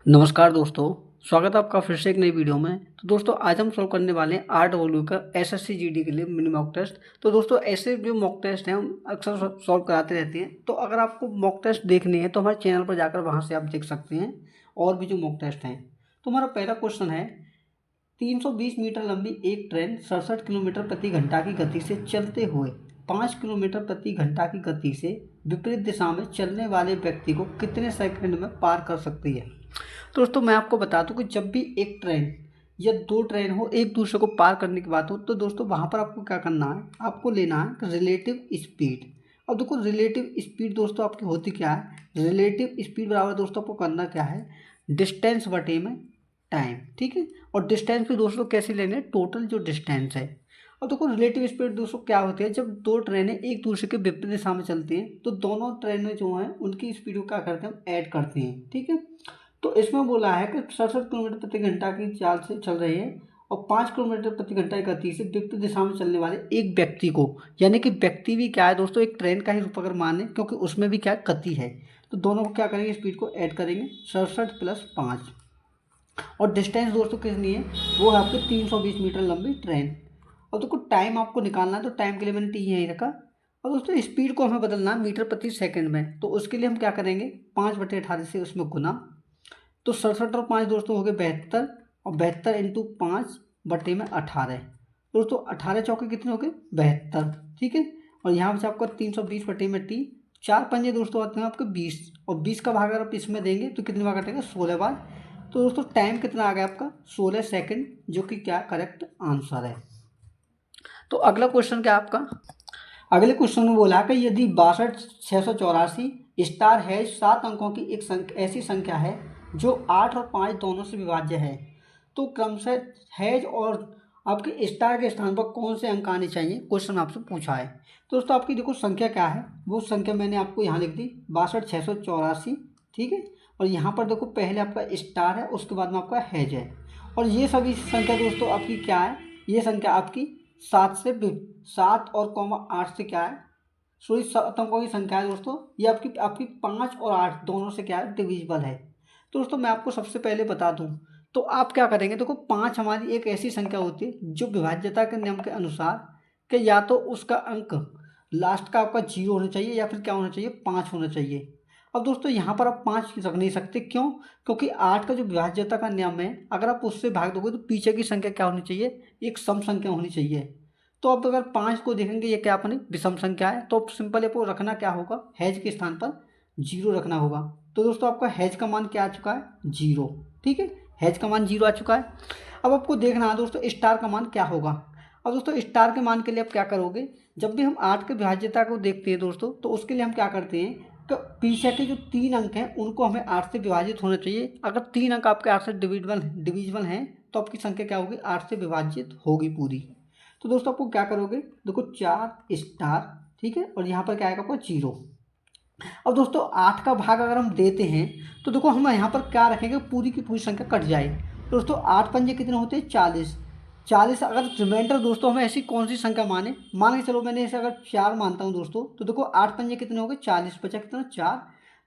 नमस्कार दोस्तों, स्वागत है आपका फिर से एक नई वीडियो में। तो दोस्तों आज हम सॉल्व करने वाले हैं RW का एसएससी जीडी के लिए मिनी मॉक टेस्ट। तो दोस्तों ऐसे जो मॉक टेस्ट हैं हम अक्सर सॉल्व कराते रहते हैं। तो अगर आपको मॉक टेस्ट देखने हैं तो हमारे चैनल पर जाकर वहां से आप देख सकते हैं और भी जो मॉक टेस्ट हैं। तो हमारा पहला क्वेश्चन है, 320 मीटर लंबी एक ट्रेन 67 किलोमीटर प्रति घंटा की गति से चलते हुए 5 किलोमीटर प्रति घंटा की गति से विपरीत दिशा में चलने वाले व्यक्ति को कितने सेकंड में पार कर सकती है। तो दोस्तों मैं आपको बता दूं कि जब भी एक ट्रेन या दो ट्रेन हो एक दूसरे को पार करने की बात हो तो दोस्तों वहाँ पर आपको क्या करना है, आपको लेना है रिलेटिव स्पीड। अब देखो रिलेटिव स्पीड दोस्तों आपकी होती क्या है, रिलेटिव स्पीड बराबर दोस्तों आपको करना क्या है, डिस्टेंस बटे में टाइम। ठीक है, और डिस्टेंस भी दोस्तों कैसे लेने, टोटल जो डिस्टेंस है। अब देखो रिलेटिव स्पीड दोस्तों क्या होती है, जब दो ट्रेनें एक दूसरे के विपरीत दिशा में चलती हैं तो दोनों ट्रेनें जो हैं उनकी स्पीड को क्या करते हैं, हम ऐड करते हैं। ठीक है, तो इसमें बोला है कि 67 किलोमीटर प्रति घंटा की चाल से चल रही है और 5 किलोमीटर प्रति घंटा की गति से विपरीत दिशा में चलने वाले एक व्यक्ति को, यानी कि व्यक्ति भी क्या है दोस्तों, एक ट्रेन का ही रूप अगर माने क्योंकि उसमें भी क्या गति है, तो दोनों को क्या करेंगे, स्पीड को ऐड करेंगे 67 + 5। और डिस्टेंस दोस्तों कितनी है, वो है आपकी 320 मीटर लंबी ट्रेन। और देखो टाइम आपको निकालना है तो टाइम के लिए मैंने टी यहीं रखा। और दोस्तों स्पीड को हमें बदलना है मीटर प्रति सेकंड में, तो उसके लिए हम क्या करेंगे, 5/18 से उसमें गुना। तो 67 और 5 दोस्तों हो गए 72, और 72 × 5/18। दोस्तों 18 चौके कितने हो गए, 72। ठीक है, और यहाँ से आपका 320/t, 4 पंजे दोस्तों आते हैं आपके 20, और 20 का भाग अगर आप इसमें देंगे तो कितने बार कटेगा, 16 बार। तो दोस्तों टाइम कितना आ गया आपका, 16 सेकंड, जो कि क्या करेक्ट आंसर है। तो अगला क्वेश्चन क्या आपका, अगले क्वेश्चन में बोला कि यदि 62,684 स्टार हैश 7 अंकों की एक ऐसी संख्या है जो 8 और 5 दोनों से विभाज्य है, तो क्रमशः हैश और आपके स्टार के स्थान पर कौन से अंक आने चाहिए, क्वेश्चन आपसे पूछा है। तो दोस्तों आपकी देखो संख्या क्या है, वो संख्या मैंने आपको यहाँ लिख दी 62,684। ठीक है, और यहाँ पर देखो पहले आपका स्टार है, उसके बाद में आपका हैज है, और ये सभी संख्या दोस्तों आपकी क्या है, ये संख्या आपकी 7 और कॉमा 8 से क्या है, सॉरी 7 अंकों की संख्या है दोस्तों, ये आपकी आपकी 5 और 8 दोनों से क्या है, डिविजिबल है। तो दोस्तों मैं आपको सबसे पहले बता दूं, तो आप क्या करेंगे, देखो 5 हमारी एक ऐसी संख्या होती है जो विभाज्यता के नियम के अनुसार कि या तो उसका अंक लास्ट का आपका 0 होना चाहिए या फिर क्या होना चाहिए, 5 होना चाहिए। अब दोस्तों यहाँ पर आप 5 रख नहीं सकते, क्यों, क्योंकि 8 का जो विभाज्यता का नियम है, अगर आप उससे भाग दोगे तो पीछे की संख्या क्या होनी चाहिए, एक सम संख्या होनी चाहिए। तो अब अगर 5 को देखेंगे ये क्या अपनी विषम संख्या है, तो सिंपल आपको रखना क्या होगा, हैज के स्थान पर 0 रखना होगा। तो दोस्तों आपका हैज का मान क्या आ चुका है, 0। ठीक है, हैज का मान 0 आ चुका है। अब आपको देखना है दोस्तों स्टार का मान क्या होगा। अब दोस्तों स्टार के मान के लिए आप क्या करोगे, जब भी हम 8 के विभाज्यता को देखते हैं दोस्तों, तो उसके लिए हम क्या करते हैं, तो पीछे के जो 3 अंक हैं उनको हमें 8 से विभाजित होना चाहिए। अगर 3 अंक आपके 8 से डिविजिबल हैं तो आपकी संख्या क्या होगी, 8 से विभाजित होगी पूरी। तो दोस्तों आपको क्या करोगे, देखो 4 स्टार, ठीक है, और यहाँ पर क्या आएगा आपका 0। अब दोस्तों 8 का भाग अगर हम देते हैं तो देखो हम यहाँ पर क्या रखेंगे, पूरी की पूरी संख्या कट जाए। दोस्तों 8 पंजे कितने होते हैं, 40। 40 अगर रिमाइंडर दोस्तों हमें ऐसी कौन सी संख्या मान के चलो, मैंने इसे अगर 4 मानता हूँ दोस्तों, तो देखो 8 पंजे कितने हो गए, 40, बचा कितना 4।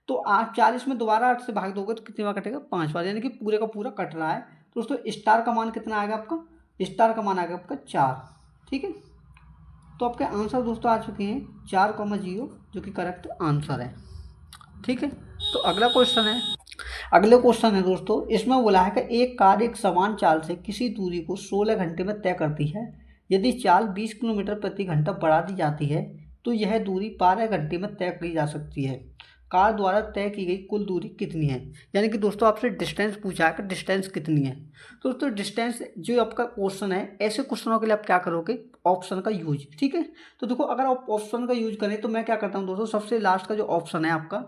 तो 40 में दोबारा 8 से भाग दोगे तो कितनी बार कटेगा, 5 बार, यानी कि पूरे का पूरा कट रहा है। दोस्तों स्टार का मान कितना आएगा आपका, स्टार का मान आएगा आपका 4। ठीक है, तो आपके आंसर दोस्तों आ चुके हैं 4,0, जो कि करेक्ट आंसर है। ठीक है, तो अगले क्वेश्चन है दोस्तों, इसमें बोला है कि एक कार एक समान चाल से किसी दूरी को 16 घंटे में तय करती है। यदि चाल 20 किलोमीटर प्रति घंटा बढ़ा दी जाती है तो यह दूरी 12 घंटे में तय की जा सकती है। कार द्वारा तय की गई कुल दूरी कितनी है, यानी कि दोस्तों आपसे डिस्टेंस पूछा है कि डिस्टेंस कितनी है। तो दोस्तों डिस्टेंस जो आपका क्वेश्चन है, ऐसे क्वेश्चनों के लिए आप क्या करोगे, ऑप्शन का यूज। ठीक है, तो देखो अगर आप ऑप्शन का यूज करें तो मैं क्या करता हूँ दोस्तों, सबसे लास्ट का जो ऑप्शन है आपका,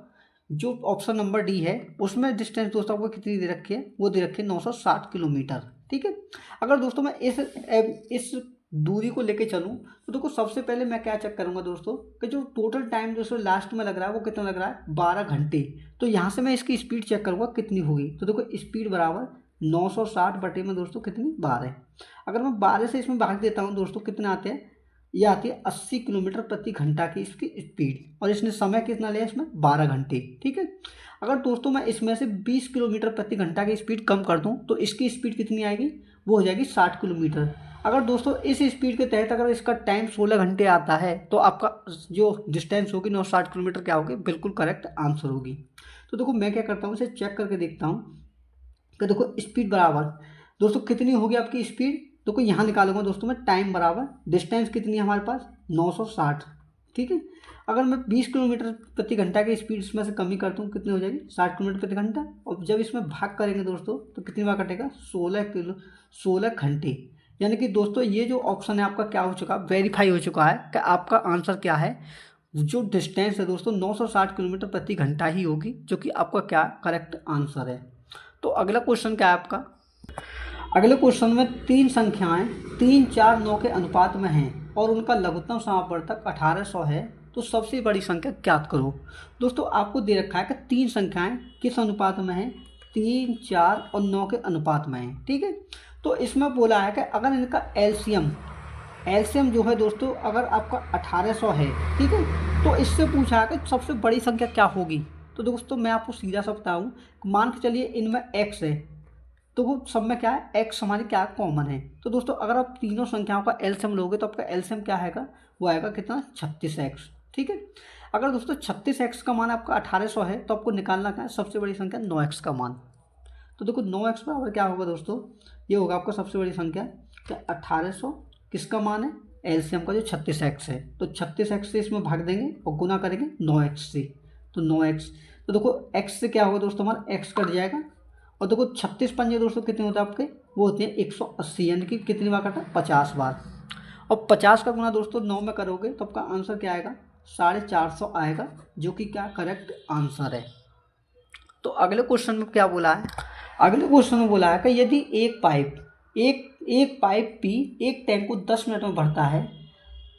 जो ऑप्शन नंबर डी है, उसमें डिस्टेंस दोस्तों आपको कितनी दे रखी है, वो दे रखी है 960 किलोमीटर। ठीक है, अगर दोस्तों मैं इस दूरी को लेके चलूँ तो देखो सबसे पहले मैं क्या चेक करूंगा दोस्तों, कि जो टोटल टाइम दोस्तों लास्ट में लग रहा है वो कितना लग रहा है, 12 घंटे। तो यहाँ से मैं इसकी स्पीड चेक करूंगा कितनी होगी, तो देखो स्पीड बराबर 960 बटे में दोस्तों कितनी, 12। अगर मैं 12 से इसमें भाग देता हूँ दोस्तों, कितने आते हैं, ये आती है 80 किलोमीटर प्रति घंटा की इसकी स्पीड, और इसने समय कितना लिया इसमें 12 घंटे। ठीक है, अगर दोस्तों मैं इसमें से 20 किलोमीटर प्रति घंटा की स्पीड कम कर दूं तो इसकी स्पीड कितनी आएगी, वो हो जाएगी 60 किलोमीटर। अगर दोस्तों इस स्पीड के तहत अगर इसका टाइम 16 घंटे आता है तो आपका जो डिस्टेंस होगी 960 किलोमीटर क्या होगी, बिल्कुल करेक्ट आंसर होगी। तो देखो मैं क्या करता हूँ, इसे चेक करके देखता हूँ कि देखो स्पीड बराबर दोस्तों कितनी होगी आपकी स्पीड। देखो यहाँ निकालूंगा दोस्तों मैं टाइम बराबर डिस्टेंस कितनी है हमारे पास 960। ठीक है, अगर मैं 20 किलोमीटर प्रति घंटा की स्पीड इसमें से कमी करता हूँ कितनी हो जाएगी 60 किलोमीटर प्रति घंटा, और जब इसमें भाग करेंगे दोस्तों तो कितनी बार कटेगा 16 घंटे। यानी कि दोस्तों ये जो ऑप्शन है आपका क्या हो चुका, वेरीफाई हो चुका है कि आपका आंसर क्या है, जो डिस्टेंस है दोस्तों 960 किलोमीटर प्रति घंटा ही होगी, जो कि आपका क्या करेक्ट आंसर है। तो अगला क्वेश्चन क्या है आपका, अगले क्वेश्चन में तीन संख्याएं 3, 4, 9 के अनुपात में हैं और उनका लघुत्तम समापवर्तक 1800 है, तो सबसे बड़ी संख्या ज्ञात करो। दोस्तों आपको दे रखा है कि तीन संख्याएं किस अनुपात में हैं, 3, 4 और 9 के अनुपात में हैं। ठीक है, तो इसमें बोला है कि अगर इनका एलसीएम जो है दोस्तों अगर आपका 1800 है, ठीक है, तो इससे पूछा है कि सबसे बड़ी संख्या क्या होगी। तो दोस्तों मैं आपको सीधा सा बताऊँ, मान के चलिए इनमें एक्स है, तो वो सब में क्या है एक्स हमारी क्या कॉमन है। तो दोस्तों अगर आप तीनों संख्याओं का एलसीएम लोगे तो आपका एलसीएम क्या आएगा, वो आएगा कितना 36x। ठीक है, अगर दोस्तों 36x का मान आपका 1800 है तो आपको निकालना क्या है सबसे बड़ी संख्या 9x का मान। तो देखो 9x बराबर क्या होगा दोस्तों, ये होगा आपका सबसे बड़ी संख्या क्या 1800 किसका मान है एलसीएम का जो 36x है, तो 36x से इसमें भाग देंगे और गुना करेंगे 9x से, तो 9x। तो देखो x से क्या होगा दोस्तों हमारा x कट जाएगा, और देखो 36 पंजे दोस्तों कितने होते हैं आपके, वो होते हैं 180, यानी कि कितनी बार कटा 50 बार, और 50 का गुना दोस्तों 9 में करोगे तो आपका आंसर क्या आएगा 450 आएगा, जो कि क्या करेक्ट आंसर है। तो अगले क्वेश्चन में क्या बोला है, अगले क्वेश्चन में बोला है कि यदि एक पाइप पी एक टैंक को 10 मिनट में भरता है,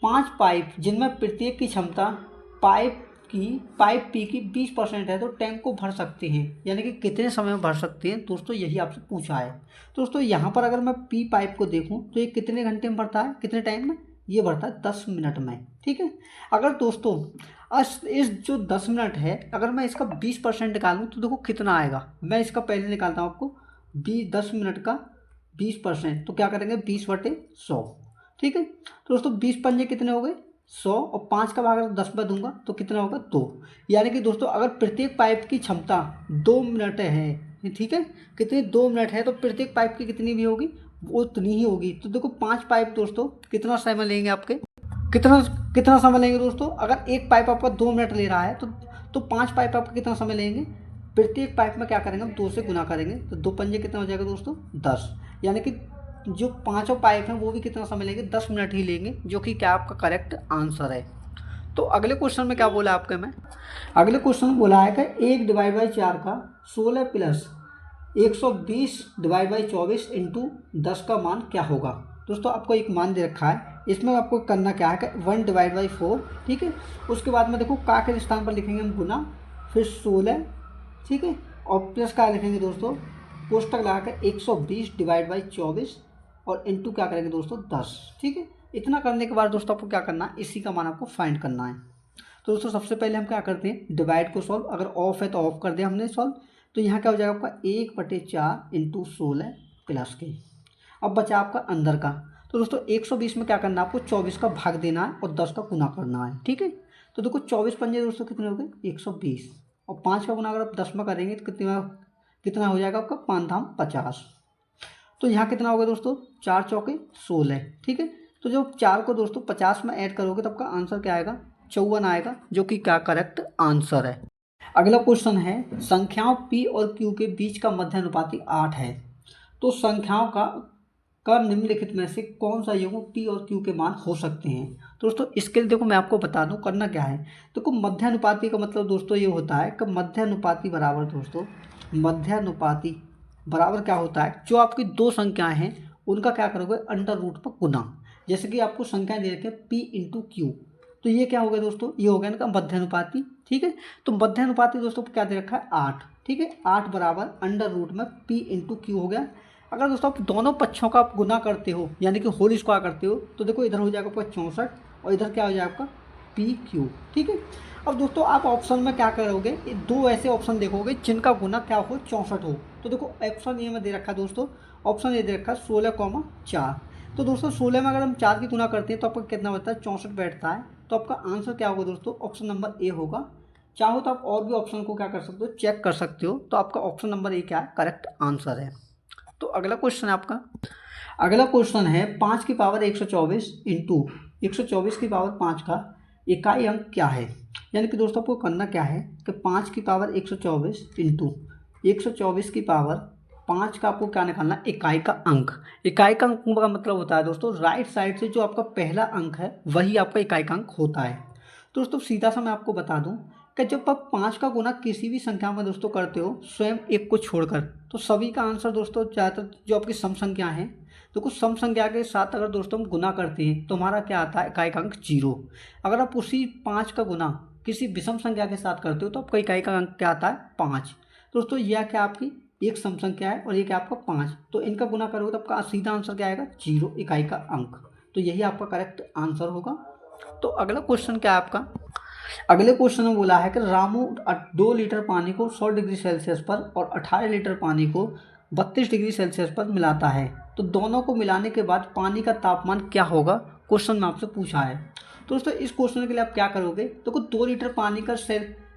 5 पाइप जिनमें प्रत्येक की क्षमता पाइप पी की 20% है तो टैंक को भर सकते हैं, यानी कि कितने समय में भर सकते हैं दोस्तों, यही आपसे पूछा है। दोस्तों यहाँ पर अगर मैं पी पाइप को देखूँ तो ये कितने घंटे में भरता है, कितने टाइम में, ये भरता है 10 मिनट में। ठीक है, अगर दोस्तों इस जो 10 मिनट है अगर मैं इसका 20% निकालूँ तो देखो कितना आएगा, मैं इसका पहले निकालता हूँ आपको 10 मिनट का 20%, तो क्या करेंगे 20/100। ठीक है, तो दोस्तों 20 पंजे कितने हो गए 100, और 5 का भाग अगर 10 में दूंगा तो कितना होगा 2, यानी कि दोस्तों अगर प्रत्येक पाइप की क्षमता 2 मिनट है, ठीक है, कितनी 2 मिनट है, तो प्रत्येक पाइप की कितनी भी होगी वो उतनी ही होगी। तो देखो 5 पाइप दोस्तों कितना समय लेंगे आपके, कितना समय लेंगे दोस्तों, अगर एक पाइप आपका 2 मिनट ले रहा है तो 5 पाइप आपका कितना समय लेंगे, प्रत्येक पाइप में क्या करेंगे हम 2 से गुना करेंगे, तो 2 पंजे कितना हो जाएगा दोस्तों 10, यानी कि जो पांचों पाइप हैं वो भी कितना समय लेंगे 10 मिनट ही लेंगे, जो कि क्या आपका करेक्ट आंसर है। तो अगले क्वेश्चन में क्या बोला आपके में, अगले क्वेश्चन में बोला है कि 1/4 का 16 प्लस 120/24 इंटू 10 का मान क्या होगा। दोस्तों आपको एक मान दे रखा है, इसमें आपको करना क्या है कि 1/4, ठीक है, उसके बाद में देखो का के स्थान पर लिखेंगे हम गुना, फिर 16, ठीक है, और प्लस का लिखेंगे दोस्तों कोष्टक लगा कर 120/24 और इंटू क्या करेंगे दोस्तों 10। ठीक है, इतना करने के बाद दोस्तों आपको क्या करना है, इसी का मान आपको फाइंड करना है। तो दोस्तों सबसे पहले हम क्या करते हैं डिवाइड को सॉल्व, अगर ऑफ है तो ऑफ कर दिया हमने सॉल्व, तो यहाँ क्या हो जाएगा आपका 1/4 इंटू 16 प्लस के, अब बचा आपका अंदर का। तो दोस्तों 120 में क्या करना है आपको 24 का भाग देना है और 10 का गुना करना है। ठीक है, तो देखो 24 पंजे दोस्तों कितने हो गए 120, और 5 का गुना अगर आप 10 में करेंगे तो कितना हो जाएगा आपका 5 धाम 50। तो यहाँ कितना होगा दोस्तों 4 चौके 16। ठीक है, तो जो 4 को दोस्तों 50 में ऐड करोगे तो आपका आंसर क्या आएगा 54 आएगा, जो कि क्या करेक्ट आंसर है। अगला क्वेश्चन है संख्याओं P और Q के बीच का मध्यानुपाती 8 है, तो संख्याओं का निम्नलिखित में से कौन सा युग्म P और Q के मान हो सकते हैं। तो दोस्तों इसके लिए देखो मैं आपको बता दूं करना क्या है, देखो मध्यानुपाती का मतलब दोस्तों ये होता है कि मध्यानुपाती बराबर दोस्तों मध्यानुपाती बराबर क्या होता है, जो आपकी दो संख्याएं हैं उनका क्या करोगे अंडर रूट पर गुना। जैसे कि आपको संख्याएं दे रखी है P इंटू Q, तो ये क्या हो गया दोस्तों ये हो गया इनका मध्यानुपाती। ठीक है, तो मध्यानुपाती दोस्तों क्या दे रखा है 8। ठीक है, 8 बराबर अंडर रूट में P इंटू Q हो गया, अगर दोस्तों आप दोनों पक्षों का आप गुना करते हो यानी कि होल स्क्वायर करते हो तो देखो इधर हो जाएगा आपका 64 और इधर क्या हो जाएगा आपका PQ। ठीक है। अब दोस्तों आप ऑप्शन में क्या करोगे, दो ऐसे ऑप्शन देखोगे जिनका गुना क्या हो 64 हो। तो देखो ऑप्शन ए में दे रखा है दोस्तों, ऑप्शन ए दे रखा है 16,4। तो दोस्तों 16 में अगर हम 4 की गुना करते हैं तो आपका कितना बनता है 64 बैठता है। तो आपका आंसर क्या होगा दोस्तों, ऑप्शन नंबर ए होगा। चाहो तो आप और भी ऑप्शन को क्या कर सकते हो, चेक कर सकते हो। तो आपका ऑप्शन नंबर ए क्या है, करेक्ट आंसर है। तो अगला क्वेश्चन है आपका, अगला क्वेश्चन है 5 की पावर 124 इंटू 124 की पावर 5 का इकाई अंक क्या है। यानी कि दोस्तों आपको करना क्या है कि 5 की पावर 124 इंटू 124 की पावर 5 का आपको क्या निकालना, इकाई का अंक। इकाई का अंक का मतलब होता है दोस्तों राइट साइड से जो आपका पहला अंक है वही आपका इकाई का अंक होता है। तो दोस्तों सीधा सा मैं आपको बता दूं कि जब आप 5 का गुना किसी भी संख्या में दोस्तों करते हो स्वयं एक को छोड़कर, तो सभी का आंसर दोस्तों ज़्यादातर जो आपकी सम संख्या है, तो कुछ सम संख्या के साथ अगर दोस्तों हम गुना करते हैं तो हमारा क्या आता है, इकाई का अंक 0। अगर आप उसी 5 का गुना किसी विषम संख्या के साथ करते हो तो आपका इकाई का अंक क्या आता है 5। दोस्तों यह क्या आपकी एक सम संख्या है और ये क्या आपका 5, तो इनका गुना करोगे तो आपका सीधा आंसर क्या आएगा 0 इकाई का अंक। तो यही आपका करेक्ट आंसर होगा। तो अगला क्वेश्चन क्या है आपका, अगले क्वेश्चन में बोला है कि रामू 2 लीटर पानी को 100 डिग्री सेल्सियस पर और 18 लीटर पानी को 32 डिग्री सेल्सियस पर मिलाता है, तो दोनों को मिलाने के बाद पानी का तापमान क्या होगा, क्वेश्चन में आपसे पूछा है। तो दोस्तों इस क्वेश्चन के लिए आप क्या करोगे, तो 2 लीटर पानी का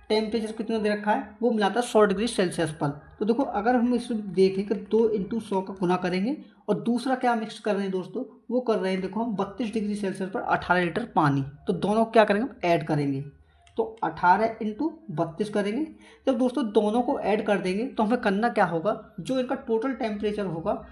टेम्परेचर कितना दे रखा है, वो मिलाता है 100 डिग्री सेल्सियस पर। तो देखो अगर हम इसमें देखें कि 2 इंटू 100 का गुना करेंगे और दूसरा क्या मिक्स कर रहे हैं दोस्तों, वो कर रहे हैं देखो हम 32 डिग्री सेल्सियस पर 18 लीटर पानी। तो दोनों क्या करेंगे, हम ऐड करेंगे। तो 18 इंटू 32 करेंगे। जब दोस्तों दोनों को ऐड कर देंगे तो हमें करना क्या होगा, जो इनका टोटल टेम्परेचर होगा,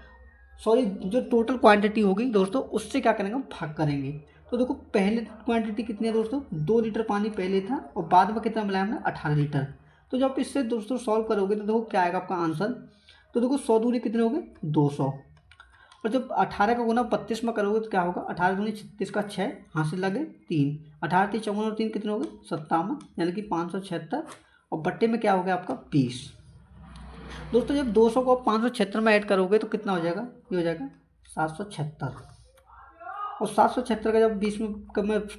सॉरी जो टोटल क्वांटिटी होगी दोस्तों, उससे क्या करेंगे, भाग करेंगे। तो देखो पहले क्वांटिटी कितनी है दोस्तों, 2 लीटर पानी पहले था और बाद में कितना मिलाया हमने 18 लीटर। तो जब इससे दोस्तों सॉल्व करोगे तो देखो क्या आएगा आपका आंसर। तो देखो 100 दूनी कितने हो गए 200, और जब 18 का गुना 32 में करोगे तो क्या होगा, 18 दूनी 36 का 6 हासिल लगे 3, 18 3 54 और 3 कितने हो गए 57, यानी कि 576, और बट्टे में क्या हो गया आपका 20। दोस्तों जब 200 को 576 में ऐड करोगे तो कितना हो जाएगा, ये हो जाएगा 776, और 776 का जब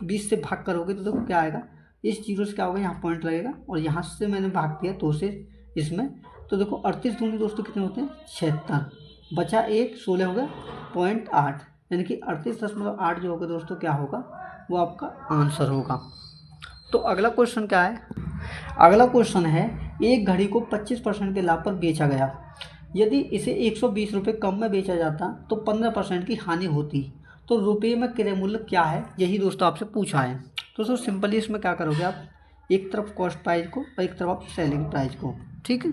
20 से भाग करोगे तो देखो क्या आएगा, इस जीरो से क्या होगा, यहाँ पॉइंट लगेगा और यहाँ से मैंने भाग दिया 2 से इसमें। तो देखो 38 दूनी दोस्तों कितने होते हैं 76, बचा 1, 16 हो गया 0.8, यानी कि 38.8 जो होगा दोस्तों क्या होगा, वो आपका आंसर होगा। तो अगला क्वेश्चन क्या है, अगला क्वेश्चन है एक घड़ी को 25% के लाभ पर बेचा गया, यदि इसे 120 रुपये कम में बेचा जाता तो 15% की हानि होती, तो रुपये में क्रय मूल्य क्या है, यही दोस्तों आपसे पूछा है। दोस्तों सिंपली इसमें क्या करोगे आप, एक तरफ कॉस्ट प्राइस को और एक तरफ आप सेलिंग प्राइस को, ठीक है।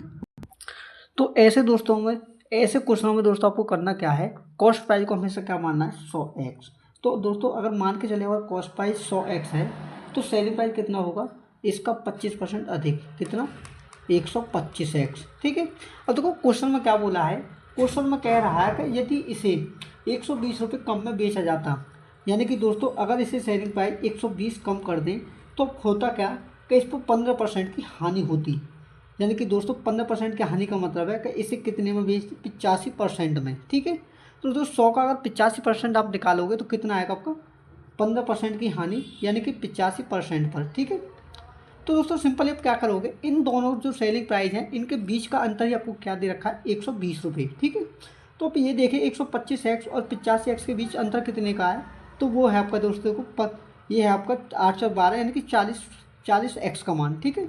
तो ऐसे दोस्तों में, ऐसे क्वेश्चनों में दोस्तों आपको करना क्या है, कॉस्ट प्राइस को हमेशा क्या मानना है 100x। तो दोस्तों अगर मान के चले अगर कॉस्ट प्राइस 100x है तो सेलिंग प्राइस कितना होगा, इसका 25% अधिक, कितना 125x, ठीक है। अब देखो क्वेश्चन में क्या बोला है, क्वेश्चन में कह रहा है कि यदि इसे 120 रुपये कम में बेचा जाता, यानी कि दोस्तों अगर इसे सेलिंग प्राइस 120 कम कर दें तो होता क्या कि इस पर 15% की हानि होती, यानी कि दोस्तों 15% की हानि का मतलब है कि इसे कितने में बेच, 85% में, ठीक है। तो दोस्तों 100 का अगर 85% आप निकालोगे तो कितना आएगा आपका 15% की हानि, यानी कि 85% पर, ठीक है। तो दोस्तों सिंपली आप क्या करोगे, इन दोनों जो सेलिंग प्राइस हैं इनके बीच का अंतर ही आपको क्या दे रखा है 120 रुपये, ठीक है। तो आप ये देखिए 125x और 85x के बीच अंतर कितने का है, तो वो है आपका दोस्तों को ये है आपका 812, यानी कि 40x का मान, ठीक है।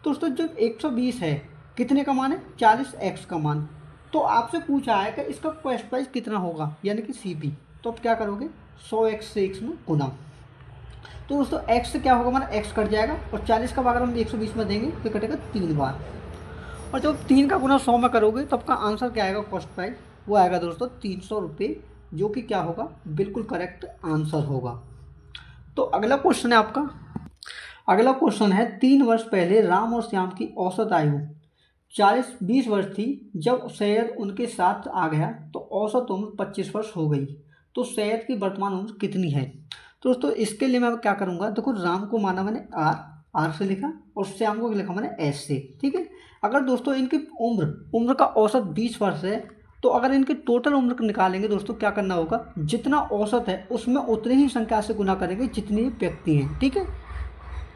दोस्तों जो 120 है कितने का मान है 40x का मान, तो आपसे पूछा है कि इसका कॉस्ट प्राइस कितना होगा, यानी कि CP। तो आप क्या करोगे 100x से x में गुना, तो दोस्तों x से क्या होगा हमारा x कट जाएगा और 40 का अगर हम 120 में देंगे तो कटेगा 3 बार, और जब 3 का गुना 100 में करोगे तो आपका आंसर क्या आएगा कॉस्ट प्राइस, वो आएगा दोस्तों 300 रुपये, जो कि क्या होगा बिल्कुल करेक्ट आंसर होगा। तो अगला क्वेश्चन है आपका, अगला क्वेश्चन है 3 वर्ष पहले राम और श्याम की औसत आयु 20 वर्ष थी, जब सैयद उनके साथ आ गया तो औसत उम्र 25 वर्ष हो गई, तो सैयद की वर्तमान उम्र कितनी है। तो दोस्तों इसके लिए मैं क्या करूँगा, देखो राम को माना मैंने आर से लिखा और श्याम को लिखा मैंने एस से, ठीक है। अगर दोस्तों इनकी उम्र का औसत 20 वर्ष है तो अगर इनकी टोटल उम्र को निकालेंगे दोस्तों, क्या करना होगा, जितना औसत है उसमें उतनी ही संख्या से गुना करेंगे जितनी व्यक्ति हैं। ठीक है,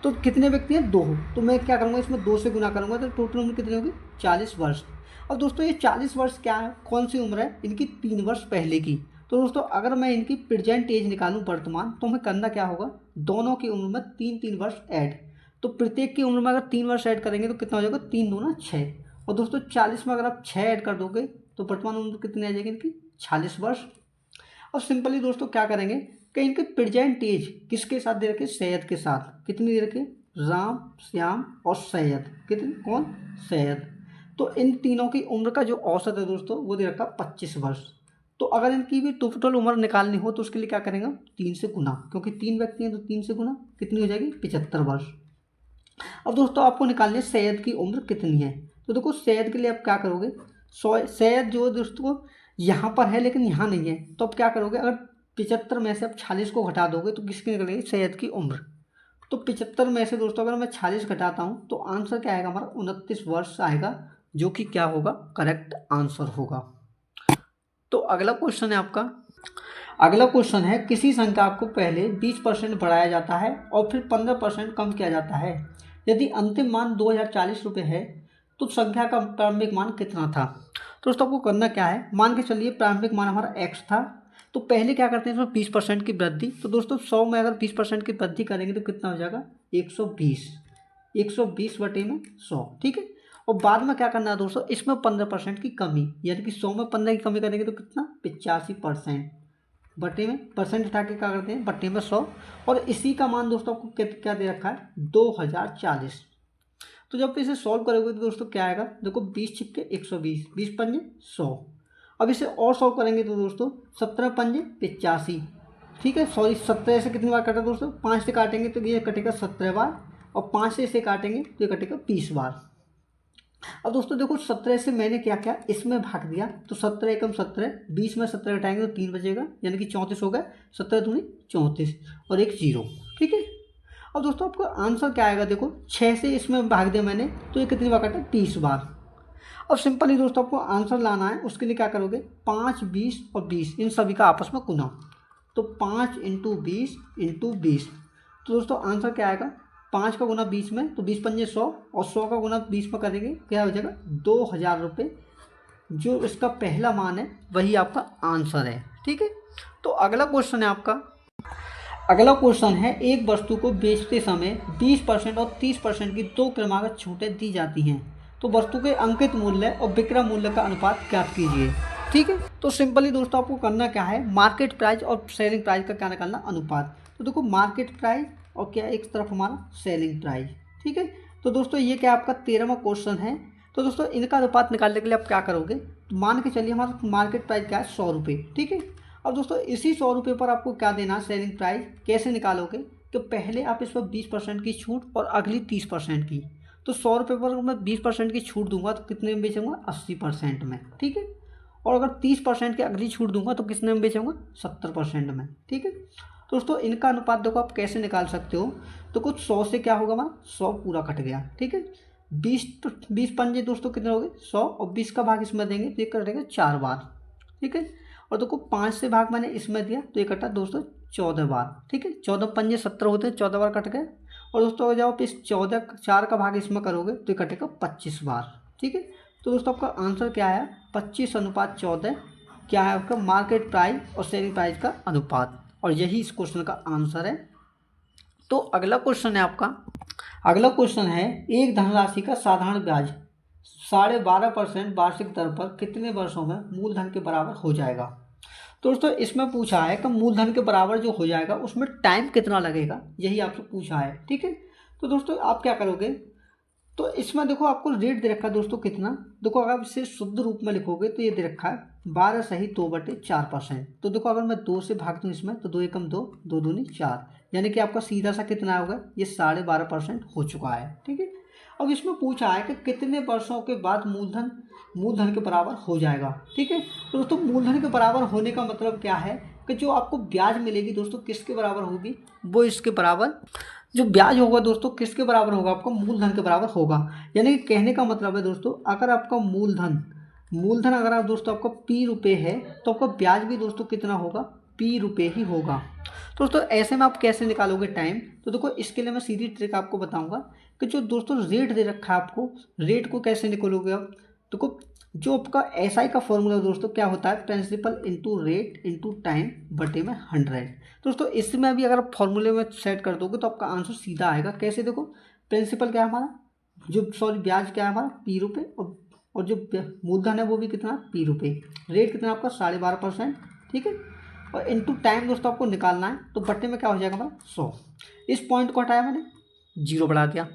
तो कितने व्यक्ति हैं, 2, तो मैं क्या करूँगा, इसमें 2 से गुना करूँगा तो टोटल उम्र कितनी होगी, 40 वर्ष। अब दोस्तों ये 40 वर्ष क्या है, कौन सी उम्र है, इनकी 3 वर्ष पहले की। तो दोस्तों अगर मैं इनकी प्रेजेंट एज निकालूँ वर्तमान, तो हमें करना क्या होगा, दोनों की उम्र में 3-3 वर्ष ऐड। तो प्रत्येक की उम्र में अगर 3 वर्ष ऐड करेंगे तो कितना हो जाएगा, 3 दूना 6। और दोस्तों 40 में अगर आप 6 ऐड कर दोगे तो वर्तमान उम्र कितनी आ जाएगी इनकी, 46 वर्ष। अब सिंपली दोस्तों क्या करेंगे कि इनके प्रेजेंट एज किसके साथ दे रखे, सैयद के साथ। कितनी दे रखे, राम, श्याम और सैयद। कितनी, कौन, सैयद। तो इन तीनों की उम्र का जो औसत है दोस्तों वो दे रखा 25 वर्ष। तो अगर इनकी भी टोटल उम्र निकालनी हो तो उसके लिए क्या करेंगे, 3 से गुना, क्योंकि 3 व्यक्ति हैं तो 3 से गुना, कितनी हो जाएगी, 75 वर्ष। अब दोस्तों आपको निकालनी है सैयद की उम्र कितनी है। तो देखो सैयद के लिए आप क्या करोगे, सैयद जो दोस्तों यहाँ पर है लेकिन यहाँ नहीं है, तो अब क्या करोगे, अगर 75 में से आप 46 को घटा दोगे तो किसकी निकलेगी, सैयद की उम्र। तो 75 में से दोस्तों अगर मैं 46 घटाता हूँ तो आंसर क्या आएगा हमारा, 29 वर्ष आएगा, जो कि क्या होगा, करेक्ट आंसर होगा। तो अगला क्वेश्चन है आपका, अगला क्वेश्चन है, किसी संख्या को पहले 20% बढ़ाया जाता है और फिर 15% कम किया जाता है। यदि अंतिम मान 2040 रुपये है तो संख्या का प्रारंभिक मान कितना था। तो दोस्तों आपको करना क्या है, मान के चलिए प्रारंभिक मान हमारा x था, तो पहले क्या करते हैं इसमें 20% की वृद्धि। तो दोस्तों 100 में अगर 20% की वृद्धि करेंगे तो कितना हो जाएगा, 120, 120 बटे में 100। ठीक है, और बाद में क्या करना है दोस्तों, इसमें 15% की कमी, यानी कि 100 में 15 की कमी करेंगे तो कितना, 85%, बटे में परसेंट उठा के क्या करते हैं, बटे में 100। और इसी का मान दोस्तों आपको क्या दे रखा है, 2040। तो जब इसे सॉल्व करोगे तो दोस्तों क्या आएगा, देखो 20 छिक्के 120, 20 पंजे 100। अब इसे और सॉल्व करेंगे तो दोस्तों 17 पंजे 85। ठीक है, सॉरी 17 से कितनी बार कटा दोस्तों, 5 से काटेंगे तो ये कटेगा 17 बार, और 5 से इसे काटेंगे तो ये कटेगा 20 बार। अब दोस्तों देखो 17 से मैंने क्या किया, इसमें भाग दिया, तो 17 एकम 17, 20 में 17 घटाएंगे तो 3 बचेगा, यानी कि 34 हो गया, 17 दूनी 34 और एक 0। ठीक है, अब दोस्तों आपको आंसर क्या आएगा, देखो 6 से इसमें भाग दिया मैंने तो ये कितनी बार काटा, 30 बार। अब सिंपल ही दोस्तों आपको आंसर लाना है, उसके लिए क्या करोगे, 5, 20 और 20 इन सभी का आपस में गुना, तो 5 × 20 × 20। तो दोस्तों आंसर क्या आएगा, 5 का गुना 20 में, तो 20 पंजे 100, और 100 का गुना 20 में करेंगे क्या हो जाएगा, 2000 रुपये। जो इसका पहला मान है वही आपका आंसर है। ठीक है, तो अगला क्वेश्चन है आपका, अगला क्वेश्चन है, एक वस्तु को बेचते समय 20% और 30% की 2 क्रमागत छूटें दी जाती हैं, तो वस्तु के अंकित मूल्य और विक्रय मूल्य का अनुपात ज्ञात कीजिए। ठीक है, तो सिंपली दोस्तों आपको करना क्या है, मार्केट प्राइस और सेलिंग प्राइस का क्या निकालना, अनुपात। तो देखो मार्केट प्राइस और क्या एक तरफ हमारा सेलिंग प्राइस। ठीक है, तो दोस्तों ये क्या आपका 13वां क्वेश्चन है। तो दोस्तों इनका अनुपात निकालने के लिए आप क्या करोगे, तो मान के चलिए हमारा मार्केट प्राइस क्या है, 100 रुपये। ठीक है, अब दोस्तों इसी 100 रुपये पर आपको क्या देना है, सेलिंग प्राइस। कैसे निकालोगे, तो पहले आप इस पर 20% की छूट और अगली 30% की। तो 100 रुपये पर मैं 20% की छूट दूंगा तो कितने में बेचूंगा, 80% में। ठीक है, और अगर 30% की अगली छूट दूंगा तो कितने में बेचूंगा, 70% में। ठीक है, दोस्तों इनका अनुपात देखो आप कैसे निकाल सकते हो, तो कुछ 100 से क्या होगा हमारा, 100 पूरा कट गया। ठीक है, 20 पंजे दोस्तों कितने हो गए, 100, और 20 का भाग इसमें देंगे तो ये कटेगा 4 बार। ठीक है, और देखो 5 से भाग मैंने इसमें दिया तो ये कटा दोस्तों 14 बार। ठीक है, 14 पंजे 17 होते हैं, 14 बार कट गए। और दोस्तों अगर जब आप इस 4 का भाग इसमें करोगे तो ये कटेगा 25 बार। ठीक है, तो दोस्तों आपका आंसर क्या है, 25:14 क्या है आपका, मार्केट प्राइस और सेलिंग प्राइस का अनुपात, और यही इस क्वेश्चन का आंसर है। तो अगला क्वेश्चन है आपका, अगला क्वेश्चन है, एक धनराशि का साधारण ब्याज 12.5% वार्षिक दर पर कितने वर्षों में मूलधन के बराबर हो जाएगा। तो दोस्तों इसमें पूछा है कि मूलधन के बराबर जो हो जाएगा उसमें टाइम कितना लगेगा, यही आपसे पूछा है। ठीक है, तो दोस्तों आप क्या करोगे, तो इसमें देखो आपको रेट दे रखा है दोस्तों कितना, देखो अगर आप इसे शुद्ध रूप में लिखोगे तो ये दे रखा है 12 सही 2/4%। तो देखो अगर मैं 2 से भाग दूँ इसमें तो 2 एकम 2, 2 दूनी 4, यानी कि आपका सीधा सा कितना होगा, ये 12.5% हो चुका है। ठीक है, अब इसमें पूछा है कि कितने वर्षों के बाद मूलधन के बराबर हो जाएगा। ठीक है, तो दोस्तों मूलधन के बराबर होने का मतलब क्या है कि जो आपको ब्याज मिलेगी दोस्तों किसके बराबर होगी, वो इसके बराबर, जो ब्याज होगा दोस्तों किसके बराबर होगा, आपका मूलधन के बराबर होगा। यानी कि कहने का मतलब है दोस्तों, अगर आपका मूलधन अगर आप दोस्तों आपका पी रुपये है तो आपका ब्याज भी दोस्तों कितना होगा, पी रुपये ही होगा। तो दोस्तों ऐसे में आप कैसे निकालोगे टाइम, तो देखो इसके लिए मैं सीधी ट्रिक आपको बताऊंगा कि जो दोस्तों रेट दे रखा है आपको, रेट को कैसे निकालोगे आप। देखो जो आपका एसआई का फॉर्मूला दोस्तों क्या होता है, principal into rate into time बटे में 100। दोस्तों इसमें अभी अगर आप फॉर्मूले में सेट कर दोगे तो आपका आंसर सीधा आएगा। कैसे, देखो प्रिंसिपल क्या है हमारा, जो सॉरी ब्याज क्या है हमारा, पी रुपये, और जो मूलधन है वो भी कितना, पी रुपये। रेट कितना आपका 12.5%, ठीक है। और इनटू टाइम दोस्तों आपको निकालना है, तो बट्टे में क्या हो जाएगा हमारा 100। इस पॉइंट को हटाया मैंने, जीरो बढ़ा दिया।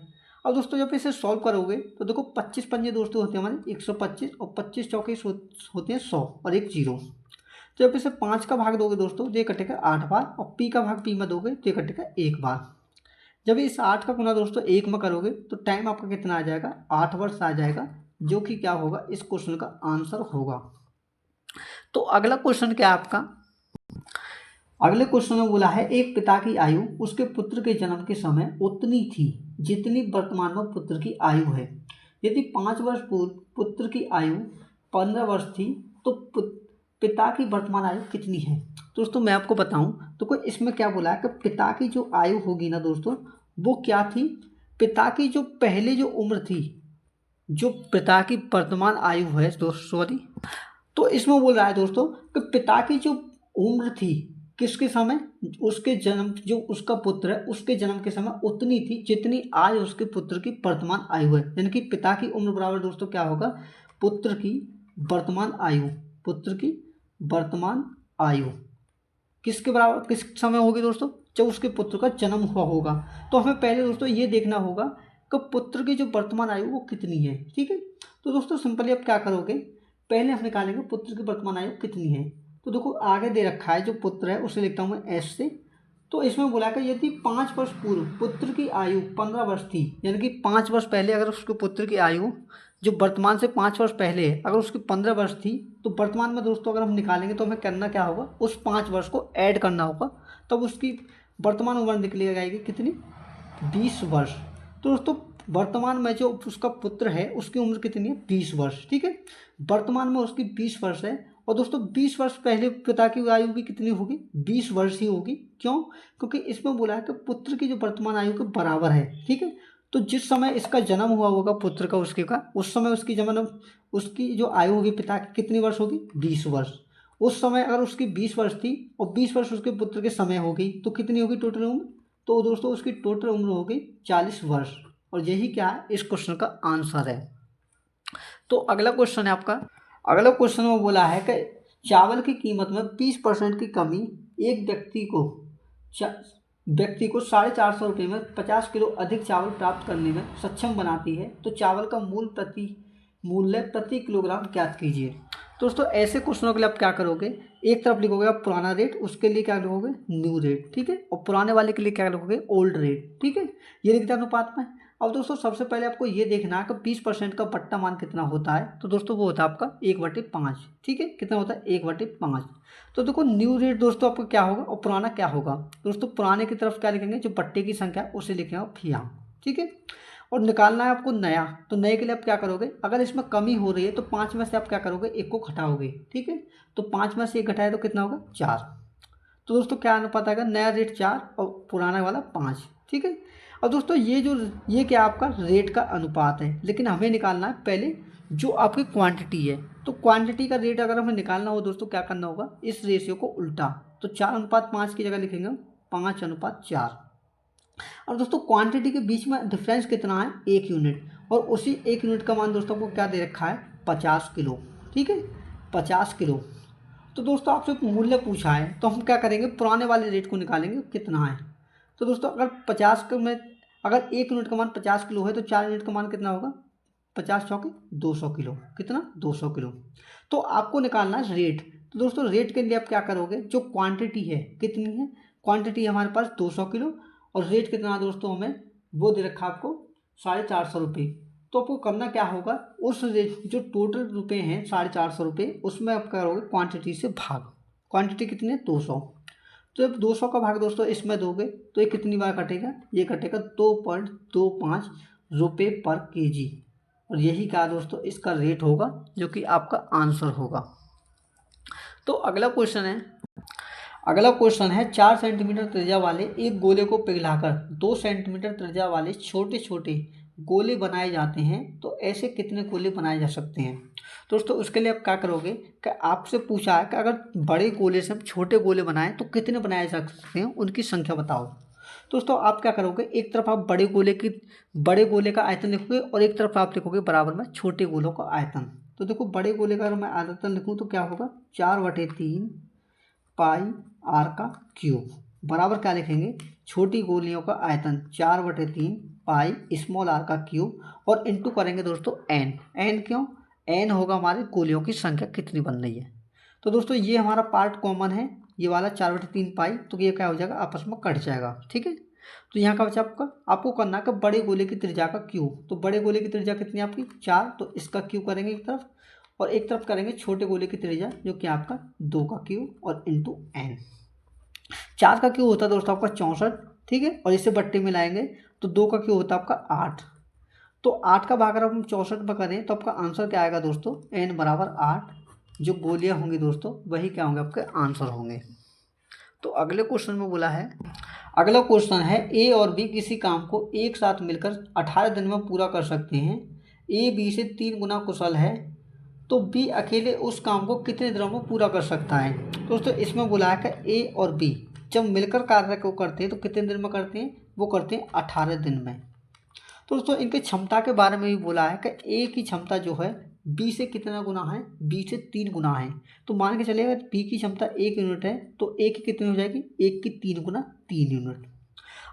अब दोस्तों जब इसे सॉल्व करोगे तो देखो 25 पंजे दोस्तों होते हैं हमारे 125, और 25 चौके होते हैं 100 और एक जीरो। तो जब इसे 5 का भाग दोगे दोस्तों तो ये कटेगा 8 बार, और पी का भाग पी में दोगे तो ये कटेगा 1 बार। जब इस 8 का गुना दोस्तों 1 में करोगे तो टाइम आपका कितना आ जाएगा, 8 वर्ष आ जाएगा, जो कि क्या होगा, इस क्वेश्चन का आंसर होगा। तो अगला क्वेश्चन क्या है आपका, अगले क्वेश्चन में बोला है एक पिता की आयु उसके पुत्र के जन्म के समय उतनी थी जितनी वर्तमान में पुत्र की आयु है। यदि 5 वर्ष पूर्व पुत्र की आयु 15 वर्ष थी तो पिता की वर्तमान आयु कितनी है। दोस्तों मैं आपको बताऊं तो कोई इसमें क्या बोला है कि पिता की जो आयु होगी ना दोस्तों, वो क्या थी, पिता की जो पहले जो उम्र थी, जो पिता की वर्तमान आयु है दोस्तों, सॉरी, तो इसमें बोल रहा है दोस्तों कि पिता की जो उम्र थी किसके समय, उसके जन्म, जो उसका पुत्र है उसके जन्म के समय उतनी थी जितनी आज उसके पुत्र की वर्तमान आयु है। यानी कि पिता की उम्र बराबर दोस्तों क्या होगा, पुत्र की वर्तमान आयु, पुत्र की वर्तमान आयु किसके बराबर, किस समय होगी दोस्तों, जब उसके पुत्र का जन्म हुआ होगा। तो हमें पहले दोस्तों ये देखना होगा कि पुत्र की जो वर्तमान आयु वो कितनी है, ठीक है। तो दोस्तों सिंपली आप क्या करोगे, पहले हम निकालेंगे पुत्र की वर्तमान आयु कितनी है। तो देखो आगे दे रखा है जो पुत्र है उसे लिखता हूँ मैं एस से। तो इसमें बोला कि यदि 5 वर्ष पूर्व पुत्र की आयु 15 वर्ष थी, यानी कि 5 वर्ष पहले अगर उसके पुत्र की आयु जो वर्तमान से 5 वर्ष पहले है अगर उसकी 15 वर्ष थी, तो वर्तमान में दोस्तों अगर हम निकालेंगे तो हमें करना क्या होगा, उस 5 वर्ष को ऐड करना होगा, तब उसकी वर्तमान उम्र निकली जाएगी कितनी, 20 वर्ष। तो दोस्तों वर्तमान में जो उसका पुत्र है उसकी उम्र कितनी है, 20 वर्ष, ठीक है। वर्तमान में उसकी 20 वर्ष है, और दोस्तों 20 वर्ष पहले पिता की आयु भी कितनी होगी, 20 वर्ष ही होगी। क्यों, क्योंकि इसमें बोला है कि पुत्र की जो वर्तमान आयु के बराबर है, ठीक है। तो जिस समय इसका जन्म हुआ होगा पुत्र का उसके का, उस समय उसकी जन्म, उसकी जो आयु होगी पिता की कितनी वर्ष होगी, 20 वर्ष। उस समय अगर उसकी 20 वर्ष थी और 20 वर्ष उसके पुत्र के समय होगी तो कितनी होगी टोटल उम्र, तो दोस्तों उसकी टोटल उम्र होगी 40 वर्ष। और यही क्या है, इस क्वेश्चन का आंसर है। तो अगला क्वेश्चन है आपका, अगला क्वेश्चन में बोला है कि चावल की कीमत में 20% की कमी एक व्यक्ति को 450 रुपये में 50 किलो अधिक चावल प्राप्त करने में सक्षम बनाती है, तो चावल का मूल्य प्रति किलोग्राम ज्ञात कीजिए। दोस्तों ऐसे क्वेश्चनों के लिए आप क्या करोगे, एक तरफ लिखोगे आप पुराना रेट, उसके लिए क्या लिखोगे, न्यू रेट, ठीक है, और पुराने वाले के लिए क्या लिखोगे, ओल्ड रेट, ठीक है। ये लिखते हैं अनुपात में। अब दोस्तों सबसे पहले आपको ये देखना है कि 20% का पट्टा मान कितना होता है, तो दोस्तों वो होता है आपका 1/5, ठीक है। कितना होता है, 1/5। तो देखो न्यू रेट दोस्तों आपको क्या होगा और पुराना क्या होगा, दोस्तों पुराने की तरफ क्या लिखेंगे, जो पट्टे की संख्या है उसे लिखेंगे फिया, ठीक है। और निकालना है आपको नया, तो नए के लिए आप क्या करोगे, अगर इसमें कमी हो रही है तो 5 में से आप क्या करोगे, 1 को घटाओगे, ठीक है। तो 5 में से 1 घटाए तो कितना होगा, 4। तो दोस्तों क्या अनुपात आएगा, नया रेट 4 और पुराना वाला 5, ठीक है। और दोस्तों ये क्या आपका रेट का अनुपात है, लेकिन हमें निकालना है पहले जो आपकी क्वांटिटी है। तो क्वांटिटी का रेट अगर हमें निकालना हो दोस्तों क्या करना होगा, इस रेशियो को उल्टा, तो 4:5 की जगह लिखेंगे 5:4। और दोस्तों क्वांटिटी के बीच में डिफरेंस कितना है, 1 यूनिट, और उसी 1 यूनिट का मान दोस्तों को क्या दे रखा है, 50 किलो, ठीक है, 50 किलो। तो दोस्तों आपसे मूल्य पूछा है तो हम क्या करेंगे, पुराने वाले रेट को निकालेंगे कितना है। तो दोस्तों अगर 50 में अगर 1 यूनिट का मान 50 किलो है तो 4 यूनिट का मान कितना होगा, 50 चौके 200 किलो, कितना, 200 किलो। तो आपको निकालना है रेट। तो दोस्तों रेट के लिए आप क्या करोगे, जो क्वांटिटी है कितनी है, क्वांटिटी हमारे पास 200 किलो, और रेट कितना दोस्तों हमें वो दे रखा आपको 450 रुपये। तो आपको करना क्या होगा, उस रेट जो टोटल रुपये हैं 450 रुपये, उसमें आप करोगे क्वांटिटी से भाग, क्वांटिटी कितनी है, 200। तो जब 200 का भाग दोस्तों इसमें दोगे तो ये कितनी बार कटेगा, ये कटेगा 2.25 रुपये पर केजी, और यही क्या दोस्तों इसका रेट होगा जो कि आपका आंसर होगा। तो अगला क्वेश्चन है 4 सेंटीमीटर त्रिज्या वाले एक गोले को पिघलाकर 2 सेंटीमीटर त्रिज्या वाले छोटे छोटे गोले बनाए जाते हैं, तो ऐसे कितने गोले बनाए जा सकते हैं। दोस्तों उसके लिए आप क्या करोगे कि आपसे पूछा है कि अगर बड़े गोले से हम छोटे गोले बनाएं तो कितने बनाए जा सकते हैं, उनकी संख्या बताओ। दोस्तों आप क्या करोगे, एक तरफ आप बड़े गोले का आयतन लिखोगे और एक तरफ आप लिखोगे बराबर में छोटे गोलों का आयतन। तो देखो बड़े गोले का अगर मैं आयतन लिखूँ तो क्या होगा 4/3 पाई आर का क्यूब बराबर क्या लिखेंगे, छोटी गोलियों का आयतन 4/3 पाई स्मॉल आर का क्यूब और इंटू करेंगे दोस्तों एन क्यों, एन होगा हमारे गोलियों की संख्या कितनी बन रही है। तो दोस्तों ये हमारा पार्ट कॉमन है, ये वाला 4/3 पाई, तो ये क्या हो जाएगा आपस में कट जाएगा। ठीक है, तो यहाँ का बचा आपको करना है बड़े गोले की त्रिज्या का क्यूब। तो बड़े गोले की त्रिज्या कितनी है आपकी 4, तो इसका क्यूब करेंगे एक तरफ और एक तरफ करेंगे छोटे गोले की त्रिज्या जो कि आपका 2 का क्यूब और इंटू एन। 4 का क्यूब होता है दोस्तों आपका 64, ठीक है, और इसे बट्टे में लाएंगे तो 2 का क्यूब होता है आपका 8। तो 8 का भाग अगर हम 64 में करें तो आपका आंसर क्या आएगा दोस्तों, एन बराबर 8। जो गोलियां होंगी दोस्तों वही क्या होंगे आपके आंसर होंगे। तो अगले क्वेश्चन में बोला है, अगला क्वेश्चन है ए और बी किसी काम को एक साथ मिलकर 18 दिन में पूरा कर सकते हैं। ए बी से 3 गुना कुशल है, तो बी अकेले उस काम को कितने दिनों में पूरा कर सकता है। दोस्तों इसमें बोला है कि ए और बी जब मिलकर कार्य को करते हैं तो कितने दिन में करते हैं, वो करते हैं 18 दिन में। तो दोस्तों इनकी क्षमता के बारे में भी बोला है कि ए की क्षमता जो है बी से कितना गुना है, बी से 3 गुना है। तो मान के चलिएगा बी की क्षमता 1 यूनिट है तो ए की कितनी हो जाएगी, 1 की 3 गुना 3 यूनिट।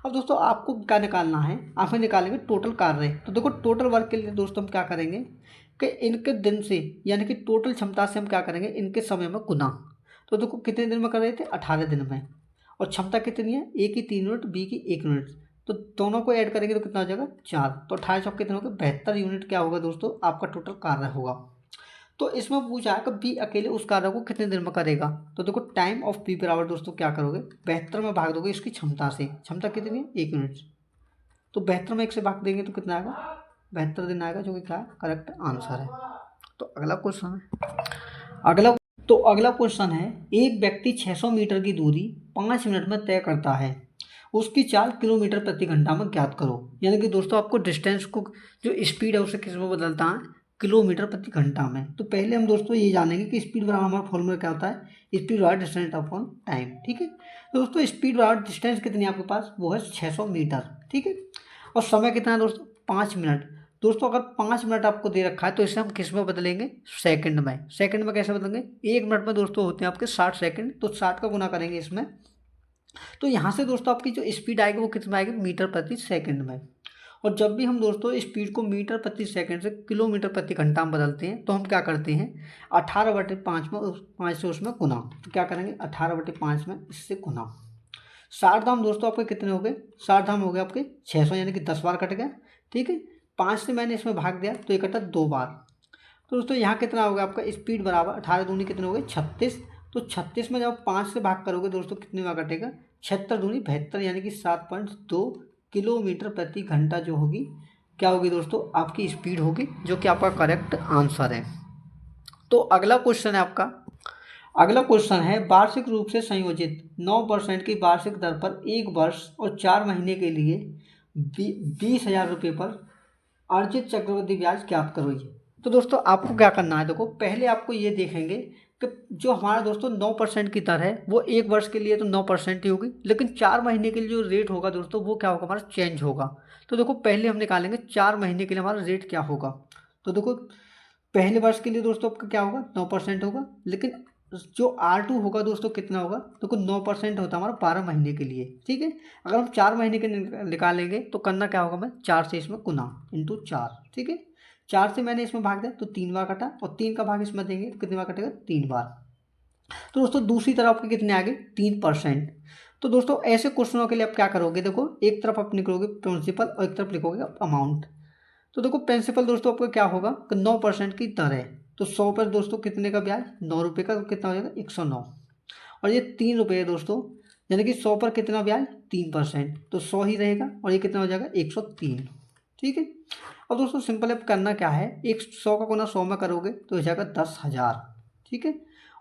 अब दोस्तों आपको क्या निकालना है, आप निकालेंगे टोटल कार्य। तो देखो टोटल वर्क के लिए दोस्तों हम क्या करेंगे कि इनके दिन से यानी कि टोटल क्षमता से हम क्या करेंगे इनके समय में गुना। तो देखो कितने दिन में कर रहे थे 18 दिन में, और क्षमता कितनी है ए की 3 यूनिट बी की 1 यूनिट, तो दोनों को ऐड करेंगे तो कितना हो जाएगा 4। तो 28 चौक कितने हो गए 72 यूनिट क्या होगा दोस्तों आपका टोटल कार्य होगा। तो इसमें पूछा है कि बी अकेले उस कार्य को कितने दिन में करेगा। तो देखो टाइम ऑफ बी बराबर दोस्तों क्या करोगे 72 में भाग दोगे इसकी क्षमता से, क्षमता कितनी है 1 यूनिट, तो 72 में 1 से भाग देंगे तो कितना आएगा 72 दिन आएगा, जो कि क्या करेक्ट आंसर है। तो अगला क्वेश्चन है एक व्यक्ति 600 मीटर की दूरी 5 मिनट में तय करता है, उसकी चाल किलोमीटर प्रति घंटा में ज्ञात करो। यानी कि दोस्तों आपको डिस्टेंस को जो स्पीड है उसे किस में बदलता है, किलोमीटर प्रति घंटा में। तो पहले हम दोस्तों ये जानेंगे कि स्पीड बराबर हमारा फॉर्मूला क्या होता है, स्पीड बराबर डिस्टेंस अपॉन टाइम। ठीक है, तो दोस्तों स्पीड बराबर डिस्टेंस कितनी है आपके पास, वो है 600 मीटर। ठीक है, और समय कितना है दोस्तों 5 मिनट। दोस्तों अगर 5 मिनट आपको दे रखा है तो इसे हम किस में बदलेंगे, सेकंड में। सेकंड में कैसे बदलेंगे, 1 मिनट में दोस्तों होते हैं आपके 60 सेकंड, तो 60 का गुना करेंगे इसमें। तो यहाँ से दोस्तों आपकी जो स्पीड आएगी वो कितना आएगी मीटर प्रति सेकंड में। और जब भी हम दोस्तों स्पीड को मीटर प्रति सेकंड से किलोमीटर प्रति घंटा में बदलते हैं तो हम क्या करते हैं 18/5 में 5 से उसमें गुना। तो क्या करेंगे 18/5 में इससे गुना। 60 धाम दोस्तों आपके कितने हो गए, 60 धाम हो गए आपके 600, यानी कि 10 बार कट गया। ठीक है, 5 से मैंने इसमें भाग दिया तो ये कटा 2 बार। तो दोस्तों यहाँ कितना होगा आपका स्पीड बराबर 18 दूनी कितने हो गए 36। तो 36 में जब 5 से भाग करोगे दोस्तों कितने बार कटेगा 76 दूनी 72, यानी कि 7.2 किलोमीटर प्रति घंटा जो होगी क्या होगी दोस्तों आपकी स्पीड होगी, जो कि आपका करेक्ट आंसर है। तो अगला क्वेश्चन है वार्षिक रूप से संयोजित 9% की वार्षिक दर पर 1 वर्ष और 4 महीने के लिए 20,000 रुपये पर अर्जित चक्रवृद्धि ब्याज ज्ञात करो। ये तो दोस्तों आपको क्या करना है, देखो पहले आपको ये देखेंगे कि जो हमारा दोस्तों 9% की दर है वो 1 वर्ष के लिए तो 9% ही होगी, लेकिन 4 महीने के लिए जो रेट होगा दोस्तों वो क्या होगा हमारा चेंज होगा। तो देखो पहले हम निकालेंगे 4 महीने के लिए हमारा रेट क्या होगा। तो देखो पहले वर्ष के लिए दोस्तों आपका क्या होगा 9% होगा, लेकिन जो R2 होगा दोस्तों कितना होगा, देखो 9% होता है हमारा 12 महीने के लिए। ठीक है, अगर हम 4 महीने के निकालेंगे तो करना क्या होगा, मैं 4 से इसमें गुना इंटू 4। ठीक है, 4 से मैंने इसमें भाग दिया तो 3 बार कटा, और 3 का भाग इसमें देंगे तो कितनी बार कटेगा 3 बार। तो दोस्तों दूसरी तरफ आपके कितने आ गए 3%। तो दोस्तों ऐसे क्वेश्चनों के लिए आप क्या करोगे, देखो एक तरफ आप लिखोगे प्रिंसिपल और एक तरफ लिखोगे अमाउंट। तो देखो प्रिंसिपल दोस्तों आपका क्या होगा 9% की दर है, तो 100 पर दोस्तों कितने का ब्याज 9 रुपये का, तो कितना हो जाएगा 109। और ये 3 रुपये है दोस्तों, यानी कि 100 पर कितना ब्याज 3%, तो 100 ही रहेगा, और ये कितना हो जाएगा 103। ठीक है, अब दोस्तों सिंपल अब करना क्या है, 100 का गुना 100 में करोगे तो हो जाएगा 10,000, ठीक है।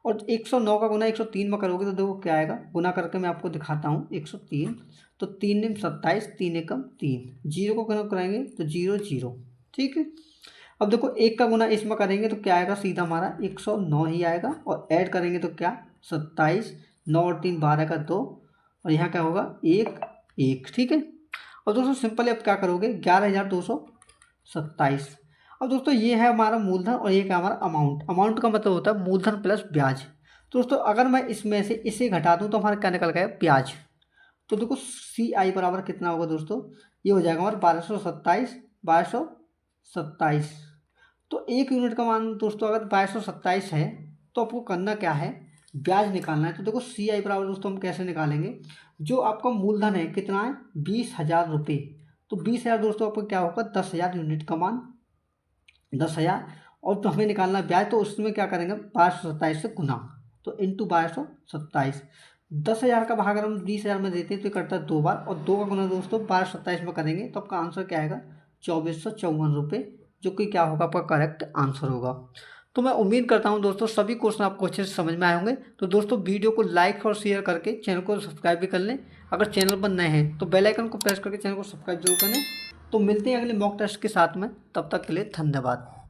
और 109 का गुना 103 में करोगे तो देखो क्या आएगा, गुना करके मैं आपको दिखाता हूँ। 103 तो 3 दिन 27, 3 एकम 3, जीरो को गुना कराएंगे तो 0 0, ठीक है। अब देखो एक का गुना इसमें करेंगे तो क्या आएगा, सीधा हमारा 109 ही आएगा, और ऐड करेंगे तो क्या 27, 9 और 3 12 का 2, और यहाँ क्या होगा 1 1, ठीक है। और दोस्तों सिंपली अब क्या करोगे, 11,227। अब दोस्तों ये है हमारा मूलधन और ये क्या हमारा अमाउंट। अमाउंट का मतलब होता है मूलधन प्लस ब्याज। तो दोस्तों अगर मैं इसमें से इसे घटा दूँ तो हमारा क्या निकल गया, ब्याज। तो देखो सी आई बराबर कितना होगा दोस्तों, ये हो जाएगा हमारा 1227। तो 1 यूनिट का मान दोस्तों अगर 1227 है तो आपको करना क्या है, ब्याज निकालना है। तो देखो सी आई बराबर दोस्तों हम कैसे निकालेंगे, जो आपका मूलधन है कितना है 20,000 रुपये, तो 20,000 दोस्तों आपको क्या होगा 10,000 यूनिट का मान 10,000, और तो हमें निकालना है ब्याज, तो उसमें क्या करेंगे 1227 से गुना, तो इंटू 1227। 10,000 का भाग अगर हम 20,000 में देते हैं तो ये करता है 2 बार, और 2 का गुना दोस्तों 1227 में करेंगे तो आपका आंसर क्या आएगा 2,454 रुपये, जो कि क्या होगा आपका करेक्ट आंसर होगा। तो मैं उम्मीद करता हूं दोस्तों सभी क्वेश्चन आपको अच्छे से समझ में आए होंगे। तो दोस्तों वीडियो को लाइक और शेयर करके चैनल को सब्सक्राइब भी कर लें। अगर चैनल पर नए हैं तो बेल आइकन को प्रेस करके चैनल को सब्सक्राइब जरूर करें। तो मिलते हैं अगले मॉक टेस्ट के साथ में, तब तक के लिए धन्यवाद।